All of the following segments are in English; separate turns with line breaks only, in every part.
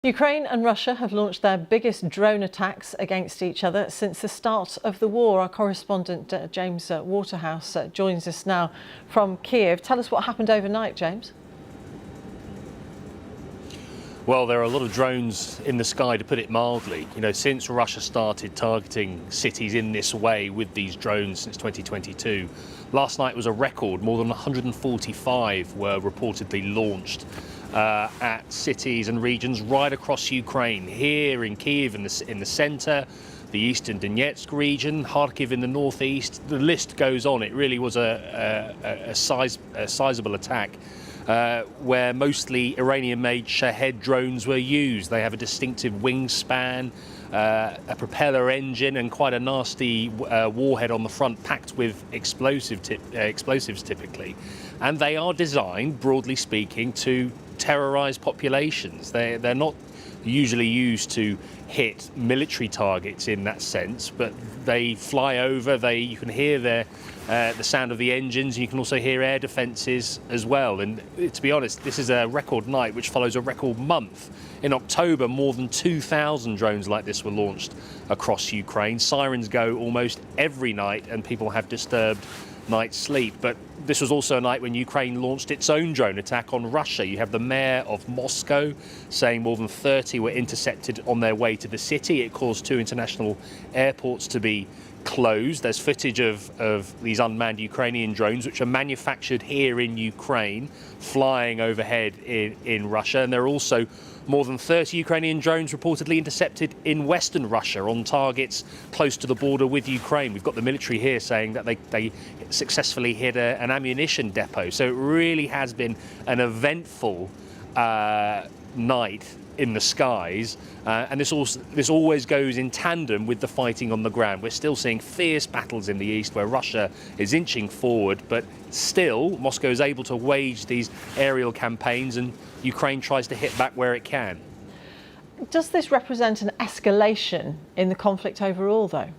Ukraine and Russia have launched their biggest drone attacks against each other since the start of the war. Our correspondent James Waterhouse joins us now from Kiev. Tell us what happened overnight, James.
Well, there are a lot of drones in the sky, to put it mildly. You know, since Russia started targeting cities in this way with these drones since 2022, last night was a record. More than 145 were reportedly launched at cities and regions right across Ukraine. Here in Kiev in the centre, the eastern Donetsk region, Kharkiv in the northeast. The list goes on. It really was a sizable attack. Where mostly Iranian-made Shahed drones were used. They have a distinctive wingspan, a propeller engine, and quite a nasty warhead on the front, packed with explosives typically. And they are designed, broadly speaking, to terrorise populations. They're not usually used to hit military targets in that sense, but they fly over. You can hear the sound of the engines. You can also hear air defences as well. And to be honest, this is a record night which follows a record month. In October, more than 2,000 drones like this were launched across Ukraine. Sirens go almost every night and people have disturbed night's sleep. But this was also a night when Ukraine launched its own drone attack on Russia. You have the mayor of Moscow saying more than 30 were intercepted on their way to the city. It caused 2 international airports to be closed. There's footage of these unmanned Ukrainian drones, which are manufactured here in Ukraine, flying overhead in Russia. And there are also more than 30 Ukrainian drones reportedly intercepted in western Russia on targets close to the border with Ukraine. We've got the military here saying that they successfully hit an ammunition depot. So it really has been an eventful night in the skies, and this always goes in tandem with the fighting on the ground. We're still seeing fierce battles in the east where Russia is inching forward, but still Moscow is able to wage these aerial campaigns and Ukraine tries to hit back where it can.
Does this represent an escalation in the conflict overall, though?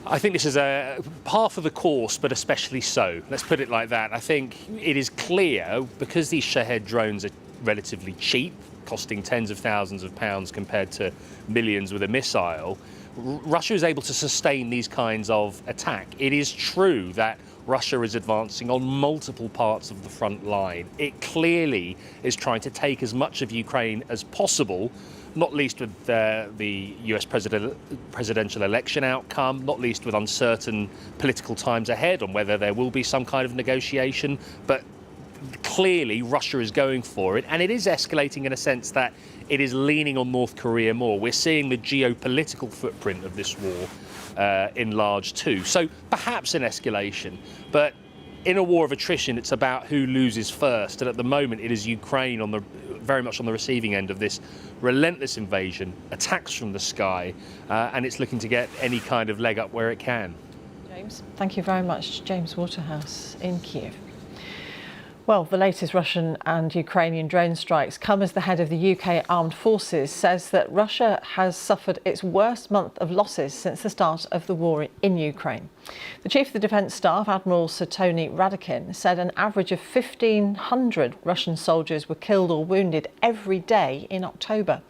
I think this is a par for the course, but especially so. Let's put it like that. I think it is clear, because these Shahed drones are relatively cheap, costing tens of thousands of pounds compared to millions with a missile, Russia is able to sustain these kinds of attack. It is true that Russia is advancing on multiple parts of the front line. It clearly is trying to take as much of Ukraine as possible, not least with the US presidential election outcome, not least with uncertain political times ahead on whether there will be some kind of negotiation. But clearly Russia is going for it, and it is escalating in a sense that it is leaning on North Korea more. We're seeing the geopolitical footprint of this war enlarged too. So perhaps an escalation, but in a war of attrition, it's about who loses first. And at the moment, it is Ukraine very much on the receiving end of this relentless invasion, attacks from the sky, and it's looking to get any kind of leg up where it can.
James, thank you very much. James Waterhouse in Kiev. Well, the latest Russian and Ukrainian drone strikes come as the head of the UK Armed Forces says that Russia has suffered its worst month of losses since the start of the war in Ukraine. The Chief of the Defence Staff, Admiral Sir Tony Radakin, said an average of 1,500 Russian soldiers were killed or wounded every day in October.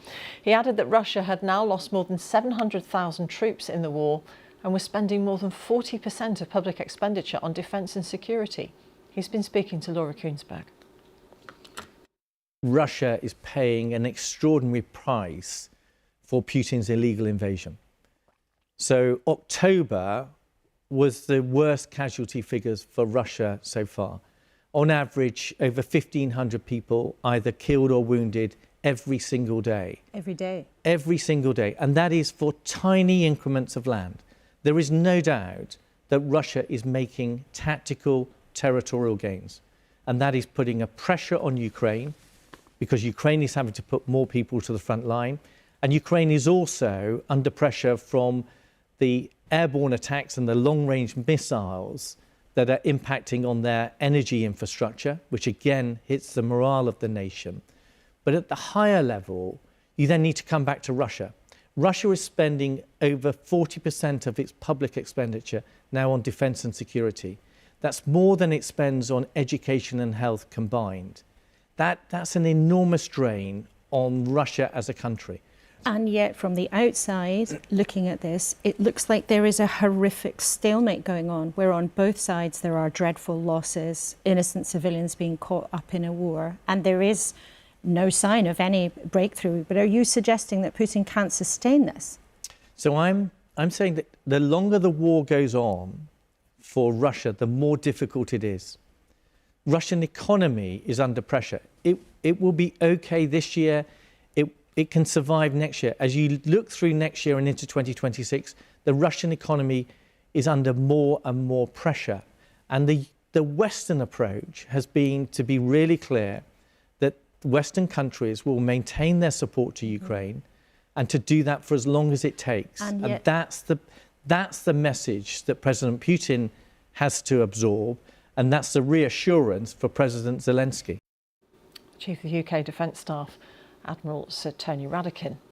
He added that Russia had now lost more than 700,000 troops in the war and was spending more than 40% of public expenditure on defence and security. He's been speaking to Laura Kuensberg.
Russia is paying an extraordinary price for Putin's illegal invasion. So October was the worst casualty figures for Russia so far. On average, over 1,500 people either killed or wounded every single day.
Every day?
Every single day. And that is for tiny increments of land. There is no doubt that Russia is making tactical territorial gains, and that is putting a pressure on Ukraine, because Ukraine is having to put more people to the front line, and Ukraine is also under pressure from the airborne attacks and the long-range missiles that are impacting on their energy infrastructure, which again hits the morale of the nation. But at the higher level, you then need to come back to Russia. Russia is spending over 40% of its public expenditure now on defense and security. That's more than it spends on education and health combined. that's an enormous drain on Russia as a country.
And yet, from the outside, looking at this, it looks like there is a horrific stalemate going on, where on both sides there are dreadful losses, innocent civilians being caught up in a war, and there is no sign of any breakthrough. But are you suggesting that Putin can't sustain this?
So I'm saying that the longer the war goes on for Russia, the more difficult it is. Russian economy is under pressure. It will be okay this year. It can survive next year. As you look through next year and into 2026, the Russian economy is under more and more pressure. And the Western approach has been to be really clear that Western countries will maintain their support to Ukraine and to do that for as long as it takes. And that's the message that President Putin has to absorb, and that's the reassurance for President Zelensky.
Chief of the UK Defence Staff, Admiral Sir Tony Radakin.